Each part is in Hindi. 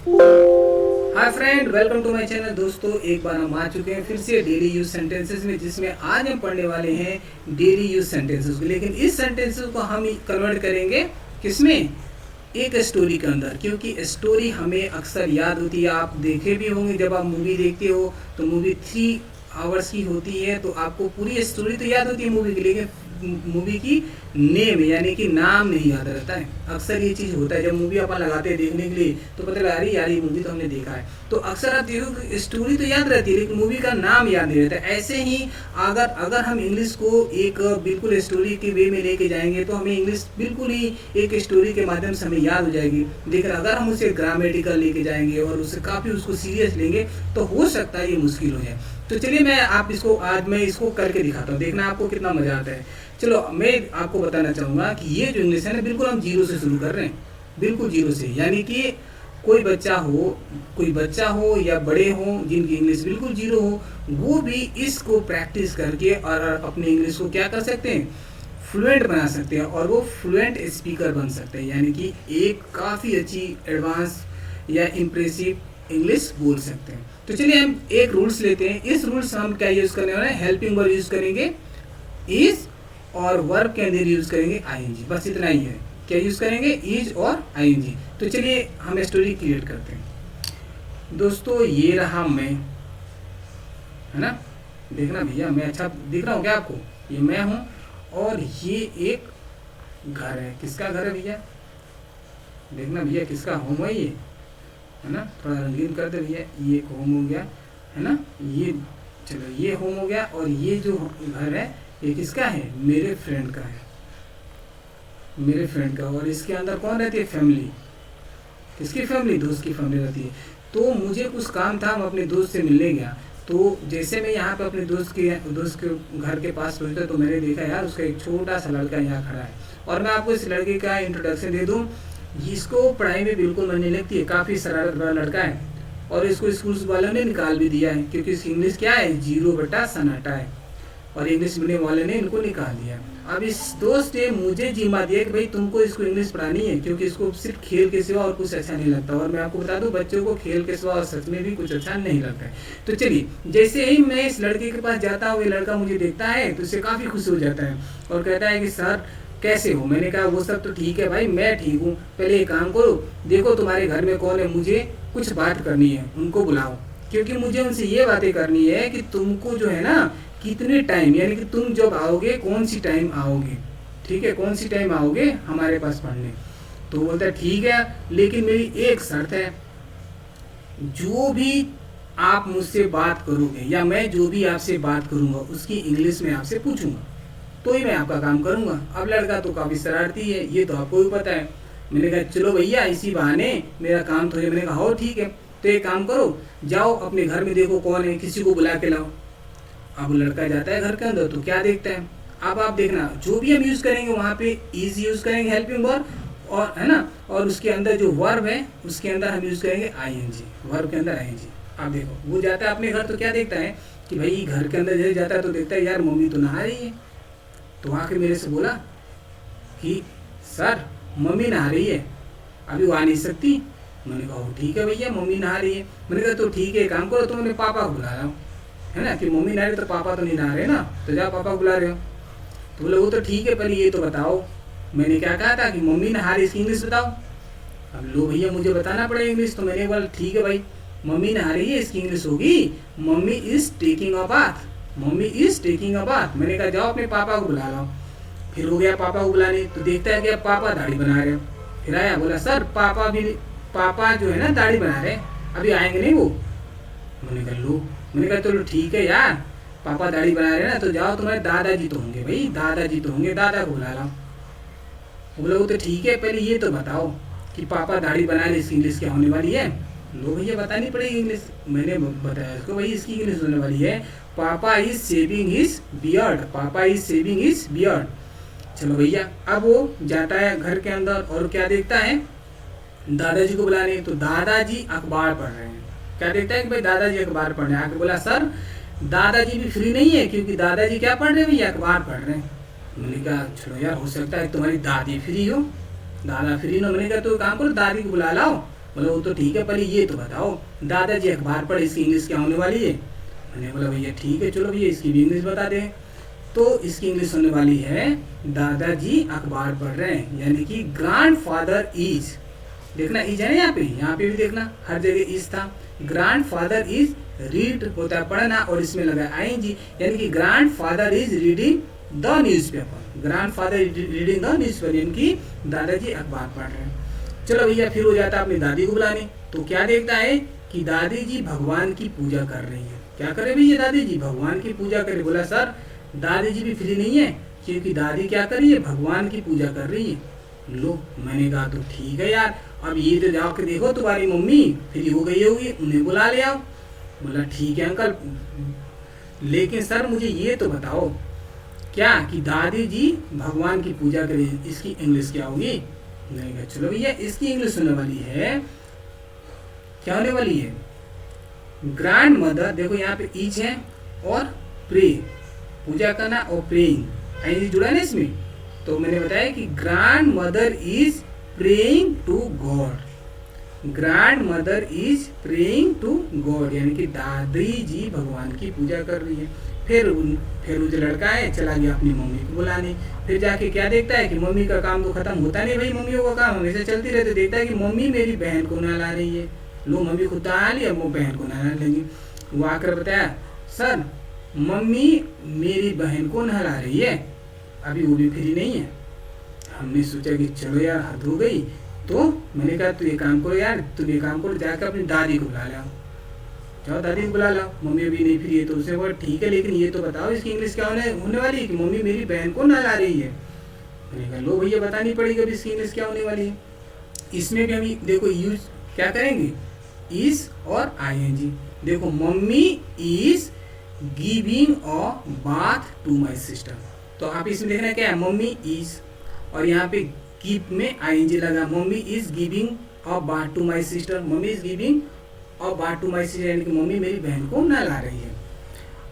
Hi friend, welcome to my channel. दोस्तों, एक बार हम आ चुके हैं फिर से डेली यूज सेंटेंसेस में, जिसमें आज हम पढ़ने वाले हैं डेली यूज सेंटेंसेस को। लेकिन इस सेंटेंसेस को हम कन्वर्ट करेंगे किसमें? एक स्टोरी के अंदर, क्योंकि स्टोरी हमें अक्सर याद होती है। आप देखे भी होंगे, जब आप मूवी देखते हो तो मूवी 3 आवर्स की होती है, तो आपको पूरी स्टोरी तो याद होती है मूवी की, लेकिन मूवी की नेम यानी कि नाम नहीं याद रहता है। अक्सर ये चीज़ होता है, जब मूवी अपन लगाते हैं देखने के लिए तो पता लगा अरे यार ये मूवी तो हमने देखा है। तो अक्सर आप देखो कि स्टोरी तो याद रहती है लेकिन मूवी का नाम याद नहीं रहता। ऐसे ही अगर अगर हम इंग्लिश को एक बिल्कुल स्टोरी के वे में लेके जाएंगे तो हमें इंग्लिश बिल्कुल ही एक स्टोरी के माध्यम से हमें याद हो जाएगी। लेकिन अगर हम उसे ग्रामेटिकल लेके जाएंगे और उसे काफ़ी उसको सीरियस लेंगे तो हो सकता है ये मुश्किल हो जाए। तो चलिए आज मैं इसको करके दिखाता हूँ, देखना आपको कितना मजा आता है। चलो, मैं आपको बताना चाहूँगा कि ये जो इंग्लिश है ना, बिल्कुल हम जीरो से शुरू कर रहे हैं, बिल्कुल जीरो से। यानी कि कोई बच्चा हो या बड़े हो जिनकी इंग्लिश बिल्कुल जीरो हो, वो भी इसको प्रैक्टिस करके और अपने इंग्लिश को क्या कर सकते हैं, फ्लुएंट बना सकते हैं, और वो फ्लुएंट स्पीकर बन सकते हैं। यानी कि एक काफ़ी अच्छी एडवांस या इम्प्रेसिव इंग्लिश बोल सकते हैं। तो चलिए हम एक रूल्स लेते हैं। इस रूल्स हम क्या यूज़ करने वाले हैं? हेल्पिंग वर्ब यूज़ करेंगे इज, और वर्ब के अंदर यूज करेंगे आईएनजी। बस इतना ही है। क्या यूज करेंगे? इज और आईएनजी। तो चलिए हम स्टोरी क्रिएट करते हैं। दोस्तों, ये रहा मैं, है ना? देखना भैया, मैं अच्छा दिख रहा हूँ क्या आपको? ये मैं हूँ और ये एक घर है। किसका घर है भैया? देखना भैया, किसका होम है ये, है ना? थोड़ा रंगीन कर दे भैया। ये एक होम हो गया, है ना? ये चलो, ये होम हो गया। और ये जो घर है ये किसका है? मेरे फ्रेंड का है, मेरे फ्रेंड का। और इसके अंदर कौन रहती है? फैमिली। किसकी फैमिली? दोस्त की फैमिली रहती है। तो मुझे कुछ काम था, मैं अपने दोस्त से मिलने गया। तो जैसे मैं यहाँ पे अपने दोस्त के घर के पास पहुँचा तो मैंने देखा यार उसका एक छोटा सा लड़का यहाँ खड़ा है। और मैं आपको इस लड़के का इंट्रोडक्शन दे दूँ। इसको पढ़ाई में बिल्कुल मन नहीं लगती है, काफ़ी शरारत वाला लड़का है। और इसको स्कूल वालों ने निकाल भी दिया है, क्योंकि इसकी इंग्लिश क्या है? 0/सन्नाटा है। और इंग्लिश मीडियम वाले ने इनको निकाल दिया। अब इस दोस्त ने मुझे जिम्मा दिया कि भाई तुमको इसको इंग्लिश पढ़ानी है, क्योंकि इसको सिर्फ खेल के सिवा और कुछ अच्छा नहीं लगता। और मैं आपको बता दूं, बच्चों को खेल के सिवा और सच में भी कुछ अच्छा नहीं लगता है। तो चलिए, जैसे ही मैं इस लड़के के पास जाता हूँ, ये लड़का मुझे देखता है तो इससे काफ़ी खुश हो जाता है और कहता है कि सर कैसे हो? मैंने कहा वो सब तो ठीक है भाई, मैं ठीक हूँ। पहले एक काम करो, देखो तुम्हारे घर में कौन है, मुझे कुछ बात करनी है, उनको बुलाओ। क्योंकि मुझे उनसे ये बातें करनी है कि तुमको जो है ना, कितने टाइम, यानी कि तुम जब आओगे कौन सी टाइम आओगे, ठीक है? कौन सी टाइम आओगे हमारे पास पढ़ने? तो बोलता है ठीक है, लेकिन मेरी एक शर्त है, जो भी आप मुझसे बात करोगे या मैं जो भी आपसे बात करूंगा उसकी इंग्लिश में आपसे पूछूंगा, तो ही मैं आपका काम करूंगा। अब लड़का तो काफ़ी शरारती है, ये तो आपको भी पता है। मैंने कहा चलो भैया, इसी बहाने मेरा काम तो है। मैंने कहा हो ठीक है, तो एक काम करो, जाओ अपने घर में देखो कौन है, किसी को बुला के लाओ। अब लड़का जाता है घर के अंदर तो क्या देखता है? अब आप देखना, जो भी हम यूज़ करेंगे वहाँ पे इज यूज़ करेंगे, हेल्पिंग वर्ब, और है ना, और उसके अंदर जो वर्ब है उसके अंदर हम यूज़ करेंगे आईएनजी, वर्ब के अंदर आईएनजी। आप देखो, वो जाता है अपने घर तो क्या देखता है कि भाई घर के अंदर जैसे जाता है तो देखता है यार मम्मी तो नहा रही है। तो आके मेरे से बोला कि सर मम्मी नहा रही है, अभी वो आ नहीं सकती। मैंने कहा ठीक है भैया, मम्मी नहा रही है। मैंने कहा तो ठीक है, काम करो, तो मैंने पापा को बुला रहा हूँ, है ना? कि मम्मी नहा रही तो पापा तो नहीं नहा रहे ना, तो जाओ पापा को बुला रहे हो। तो बोले वो तो ठीक है, पहले ये तो बताओ मैंने क्या कहा था कि मम्मी नहा रही, इसकी इंग्लिश बताओ। अब लो भैया, मुझे बताना पड़ेगा इंग्लिश। तो मैंने बोला ठीक है भाई, मम्मी नहा रही है, इसकी इंग्लिश होगी mummy is taking a bath, mummy is taking a bath. मैंने कहा जाओ अपने पापा को बुला लाओ। फिर हो गया पापा को बुलाने, तो देखता है कि अब पापा दाढ़ी बना रहे। फिर आया, बोला सर पापा जो है ना दाढ़ी बना रहे, अभी आएंगे नहीं वो। मैंने कहा लो, मैंने कहा चलो ठीक है यार, पापा दाढ़ी बना रहे हैं ना, तो जाओ तुम्हारे दादाजी तो होंगे भाई, दादाजी तो होंगे, दादा को बुला लाओ। बोला वो तो ठीक है, पहले ये तो बताओ कि पापा दाढ़ी बना रहे, इसकी इंग्लिश क्या होने वाली है? लो भैया, बतानी पड़ेगी इंग्लिश। मैंने बताया उसको भाई इसकी इंग्लिश होने वाली है पापा इज शेविंग हिज बियर्ड, पापा इज शेविंग हिज बियर्ड। चलो भैया, अब वो जाता है घर के अंदर और क्या देखता है? दादाजी को बुलाने। तो दादाजी अखबार पढ़ रहे हैं। क्या देखता है कि भाई दादाजी अखबार पढ़ रहे हैं। आके बोला सर दादाजी भी फ्री नहीं है, क्योंकि दादाजी क्या पढ़ रहे हैं भैया? अखबार पढ़ रहे हैं। मैंने कहा छोड़ो यार, हो सकता है तुम्हारी दादी फ्री हो, दादा फ्री ना। मैंने कहा तो काम करो, दादी को बुला लाओ, बोला वो तो ठीक है, पहले ये तो बताओ दादाजी अखबार पढ़, इसकी इंग्लिश क्या होने वाली है। मैंने बोला भैया ठीक है, चलो भैया इसकी भी इंग्लिश बता दें। तो इसकी इंग्लिश होने वाली है दादाजी अखबार पढ़ रहे हैं, यानी कि ग्रैंडफादर इज, देखना इज है ना यहाँ पे भी देखना हर जगह इज था। ग्रैंडफादर इज रीड होता है पढ़ना, और इसमें लगा आईएनजी, यानी कि grandfather is reading the newspaper. Grandfather reading the newspaper, यानी कि दादाजी अखबार पढ़ रहे हैं। चलो भैया फिर हो जाता है अपनी दादी को बुलाने। तो क्या देखता है कि दादी जी भगवान की पूजा कर रही है। क्या करे भैया, दादी जी भगवान की पूजा करे। बोला सर दादी जी भी फ्री नहीं है, क्योंकि दादी क्या कर रही है, भगवान की पूजा कर रही है। लो मैंने कहा तो ठीक है यार, अब ये तो जाके देखो तुम्हारी मम्मी फ्री हो गई होगी, उन्हें बुला ले आओ। बोला ठीक है अंकल, लेकिन सर मुझे ये तो बताओ क्या कि दादी जी भगवान की पूजा करे, इसकी इंग्लिश क्या होगी। नहीं कहा चलो भैया इसकी इंग्लिश होने वाली है, क्या होने वाली है, ग्रैंड मदर। देखो यहाँ पे ईच है और प्रे, पूजा करना और प्रेइंग आई जुड़ा है ना इसमें। तो मैंने बताया कि grandmother is praying to God. Grandmother is praying to God, यानी कि दादी जी भगवान की पूजा कर रही है। फिर वो जो लड़का है चला गया अपनी मम्मी को बुलाने। फिर जाके क्या देखता है कि मम्मी का काम तो खत्म होता नहीं भाई, मम्मियों का काम हमेशा चलती रहती। देखता है कि मम्मी मेरी बहन को नहला रही है। लो मम्मी खुद आ ली, अब वो बहन को नहला लेंगी। वो आकर बताया सर मम्मी मेरी बहन को नहला रही है, अभी वो भी फ्री नहीं है। हमने सोचा कि चलो यार हद हो गई, तो मैंने कहा तू ये काम करो यार, तुम ये काम करो जाकर अपनी दादी को बुला लाओ। जाओ दादी को बुला लाओ, मम्मी अभी नहीं फ्री है। तो उसने बोला ठीक है, लेकिन ये तो बताओ इसकी इंग्लिश क्या होने वाली है कि मम्मी मेरी बहन को नहला रही है। मैंने कहा लो भैया बतानी पड़ेगी अभी इसकी इंग्लिश क्या होने वाली है। इसमें भी हम देखो यूज क्या करेंगे, इज और आईएनजी। देखो mummy is giving a bath to my sister. तो आप इसमें देखना क्या है, मम्मी इज और यहाँ पे गिव में आईएनजी लगा। Mummy is giving a bath to my sister, mummy is giving a bath to my sister, यानी कि मम्मी मेरी बहन को नहला रही है।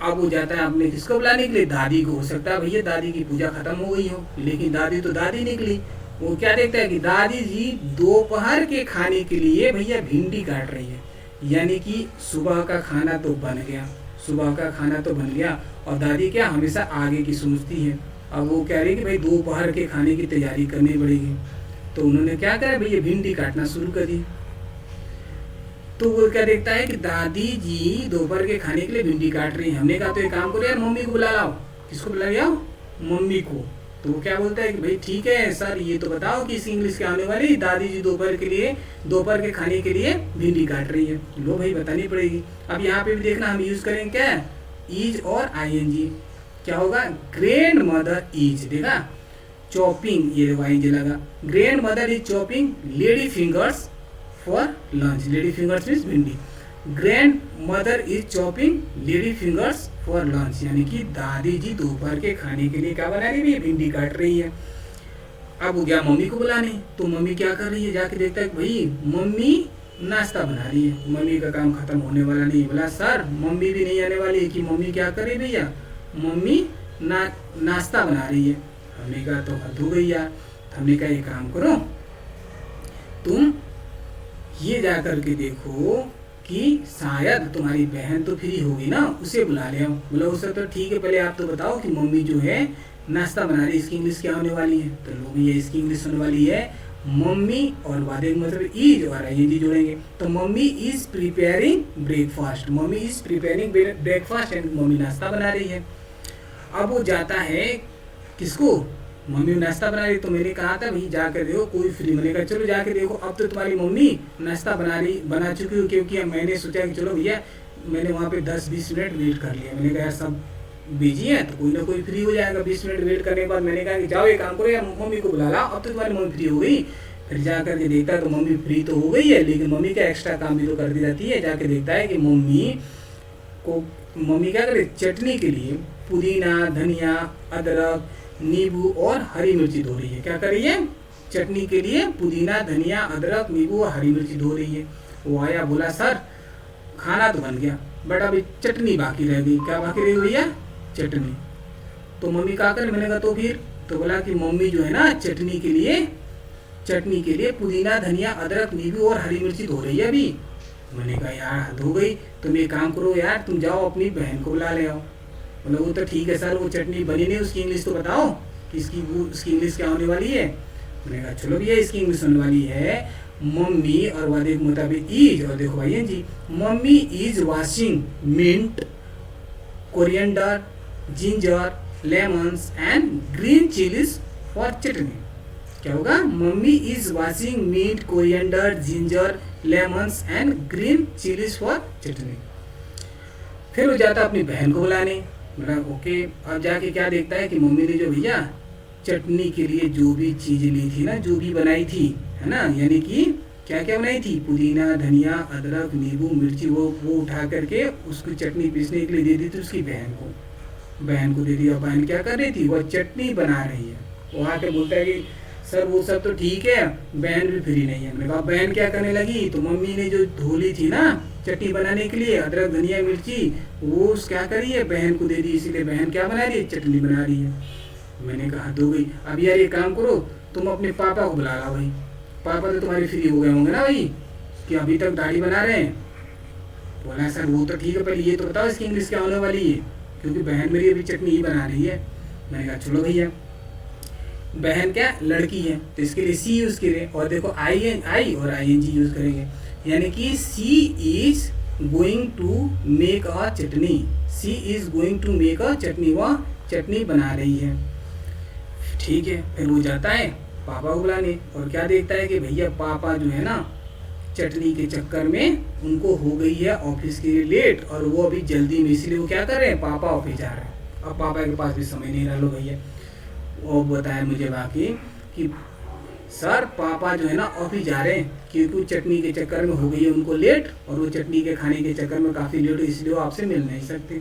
अब वो जाता है अपने किसको बुलाने के लिए, दादी को। हो सकता है भैया दादी की पूजा खत्म हो गई हो, लेकिन दादी तो दादी निकली। वो क्या देखता है कि दादी जी दोपहर के खाने के लिए भैया भिंडी काट रही है, यानी कि सुबह का खाना तो बन गया, सुबह का खाना तो बन गया। और दादी क्या हमेशा आगे की सोचती है। अब वो कह रही है कि भाई दोपहर के खाने की तैयारी करनी पड़ेगी। तो उन्होंने क्या करा भैया, भिंडी काटना शुरू कर दी। तो वो क्या देखता है कि दादी जी दोपहर के खाने के लिए भिंडी काट रही है। हमने कहा तो एक काम करो यार, मम्मी को बुला लाओ। किसको बुला लाओ, मम्मी को। तो वो क्या बोलता है कि भाई ठीक है सर, ये तो बताओ कि इसकी इंग्लिश क्या होने वाली। दादी जी दोपहर के खाने के लिए भिंडी काट रही है। लो भाई बतानी पड़ेगी। अब यहाँ पे भी देखना हम यूज करेंगे क्या, इज और आईएनजी। क्या होगा, ग्रैंड मदर इज, देखा चॉपिंग, ये आईएनजी लगा। Grandmother is chopping lady fingers for lunch. Lady fingers means भिंडी। Grandmother is chopping lady fingers for lunch, यानी कि दादी जी दोपहर के खाने के लिए क्या बना रही है, भिंडी काट रही है। अब वो गया मम्मी को बुलाने। तो मम्मी क्या कर रही है, जाके देखता है भाई मम्मी नाश्ता बना रही है, मम्मी का काम खत्म होने वाला नहीं। बोला सर मम्मी भी नहीं आने वाली है कि मम्मी क्या कर रही भैया, मम्मी नाश्ता बना रही है। हमने कहा तो हद हो गई यार। हमने कहा ये काम करो, तुम ये जा करके देखो कि शायद तुम्हारी बहन तो फ्री होगी ना, उसे बुला ले आओ। बोला उससे तो ठीक है, पहले आप तो बताओ कि मम्मी जो है नाश्ता बना रही है, इसकी इंग्लिश क्या होने वाली है। तो लोग ये इसकी इंग्लिश होने वाली है मम्मी और बाद में मतलब इज और आईएनजी जोड़ेंगे। तो mummy is preparing breakfast, mummy is preparing breakfast, and mummy नाश्ता बना रही है। अब वो जाता है किसको, मम्मी नाश्ता बना रही। तो मैंने कहा था भाई जाकर देखो कोई फ्री। मैंने कहा चलो जाके देखो, अब तो तुम्हारी मम्मी नाश्ता बना चुकी हो, क्योंकि मैंने सोचा कि चलो भैया मैंने वहाँ पे 10-20 मिनट वेट कर लिया। मैंने कहा सब बिजी है तो कोई ना कोई फ्री हो जाएगा। 20 मिनट वेट करने के बाद मैंने कहा कि जाओ एक काम करो यार, मम्मी को बुला लाओ, अब तो तुम्हारी मम्मी फ्री हो गई। फिर जा करके देखता है तो मम्मी फ्री तो हो गई है, लेकिन मम्मी का एक्स्ट्रा काम भी तो कर दी जाती है। जाके देखता है कि मम्मी क्या करे, चटनी के लिए पुदीना, धनिया, अदरक, नींबू और हरी मिर्ची धो रही है। क्या कर रही है, चटनी के लिए पुदीना, धनिया, अदरक, नींबू और हरी मिर्ची धो रही है। वो आया बोला सर खाना तो बन गया बट अभी चटनी बाकी रह गई। क्या बाकी रह गई भैया, चटनी। तो मम्मी क्या करे, मैंने कहा तो फिर, तो बोला कि मम्मी जो है ना चटनी के लिए चटनी के लिए पुदीना, धनिया, अदरक, नींबू और हरी मिर्ची धो रही है अभी। मैंने कहा यार हद हो गई, तुम एक काम करो यार, तुम जाओ अपनी बहन को बुला ले आओ। बोला वो तो ठीक है सर, वो चटनी बनी नहीं, उसकी इंग्लिश तो बताओ कि उसकी इंग्लिश क्या होने वाली है। मैंने कहा चलो भैया, इसकी इंग्लिश होने वाली है मम्मी, और वादे के मुताबिक इज, और देखो भाई जी, mummy is washing mint, coriander, ginger, lemons and green chillies for chutney. क्या होगा? Mummy is washing mint, coriander, ginger, lemons and green chillies for chutney. फिर वो जाता अपनी बहन को बुलाने। मतलब ओके, अब जाके क्या देखता है कि मम्मी ने जो भैया चटनी के लिए जो भी चीज़ ली थी ना, जो भी बनाई थी, है ना, यानी कि क्या क्या बनाई थी, पुदीना, धनिया, अदरक, नींबू, मिर्ची, वो उठा करके उसकी चटनी पीसने के लिए दे दी थी उसकी बहन को दे दिया। बहन क्या कर रही थी? वो चटनी बना रही है। वो आके बोलता है कि सर वो सब तो ठीक है, बहन भी फ्री नहीं है। मैंने कहा बहन क्या करने लगी? तो मम्मी ने जो धोली थी ना चटनी बनाने के लिए, अदरक, धनिया, मिर्ची, वो क्या करी है, बहन को दे दी, इसीलिए बहन क्या बना रही है? चटनी बना रही है। मैंने कहा हद हो गई। अब यार ये काम करो, तुम अपने पापा को बुला लो भाई, पापा तो तुम्हारे फ्री हो गए होंगे ना भाई, कि अभी तक दाढ़ी बना रहे हैं। बोला सर वो तो ठीक है, पहले ये तो बताओ इसकी इंग्लिश क्या होने वाली है, क्योंकि बहन मेरी अभी चटनी ही बना रही है। मैंने कहा चलो भैया, बहन क्या लड़की है तो इसके लिए सी यूज करें, और देखो आई और ING यूज करेंगे, यानी कि she is going to make a chutney, she is going to make a chutney, वह चटनी बना रही है। ठीक है, फिर वो जाता है पापा को बुलाने, और क्या देखता है कि भैया पापा जो है ना चटनी के चक्कर में उनको हो गई है ऑफिस के लिए लेट, और वो अभी जल्दी में, इसलिए वो क्या कर रहे हैं, पापा ऑफिस जा रहे हैं। अब पापा के पास भी समय नहीं रहा। लो भैया, वो बताया मुझे बाकी कि सर पापा जो है ना ऑफिस जा रहे हैं, क्योंकि चटनी के चक्कर में हो गई है उनको लेट, और वो चटनी के खाने के चक्कर में काफ़ी लेट, इसलिए वो आपसे मिल नहीं सकते।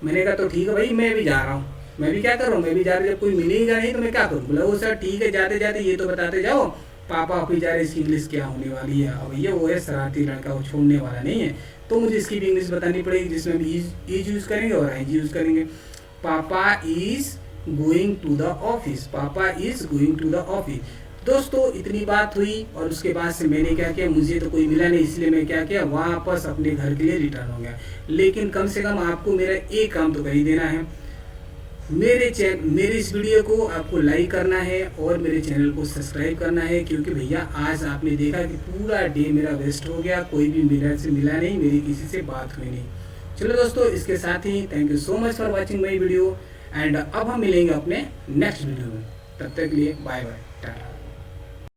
मैंने कहा तो ठीक है भाई, मैं भी जा रहा हूँ। मैं भी क्या कर रहा हूँ, मैं भी जा रहा हूँ, जब कोई मिलेगा नहीं तो मैं क्या करूँ। बोला वो सर ठीक है, जाते जाते ये तो बताते जाओ पापा ऑफिस जा रहे हैं, इसकी इंग्लिश क्या होने वाली है। अब भैया वो है शरारती लड़का, वो छोड़ने वाला नहीं है, तो मुझे इसकी भी इंग्लिश बतानी पड़ेगी, जिसमें हम इज यूज़ करेंगे और ING यूज़ करेंगे। Papa is going to the office, papa is going to the office. दोस्तों इतनी बात हुई, और उसके बाद से मैंने क्या किया, मुझे तो कोई मिला नहीं, इसलिए मैं क्या किया, वापस अपने घर के लिए रिटर्न हो गया। लेकिन कम से कम आपको मेरा एक काम तो कर ही देना है, मेरे इस वीडियो को आपको लाइक करना है और मेरे चैनल को सब्सक्राइब करना है, क्योंकि भैया आज आपने देखा कि पूरा डे मेरा वेस्ट हो गया, कोई भी मेरे से मिला नहीं, मेरी किसी से बात हुई नहीं। चलो दोस्तों, इसके साथ ही thank you so much for watching my video, and अब हम मिलेंगे अपने नेक्स्ट वीडियो में। तब तक के लिए बाय बाय, टाटा।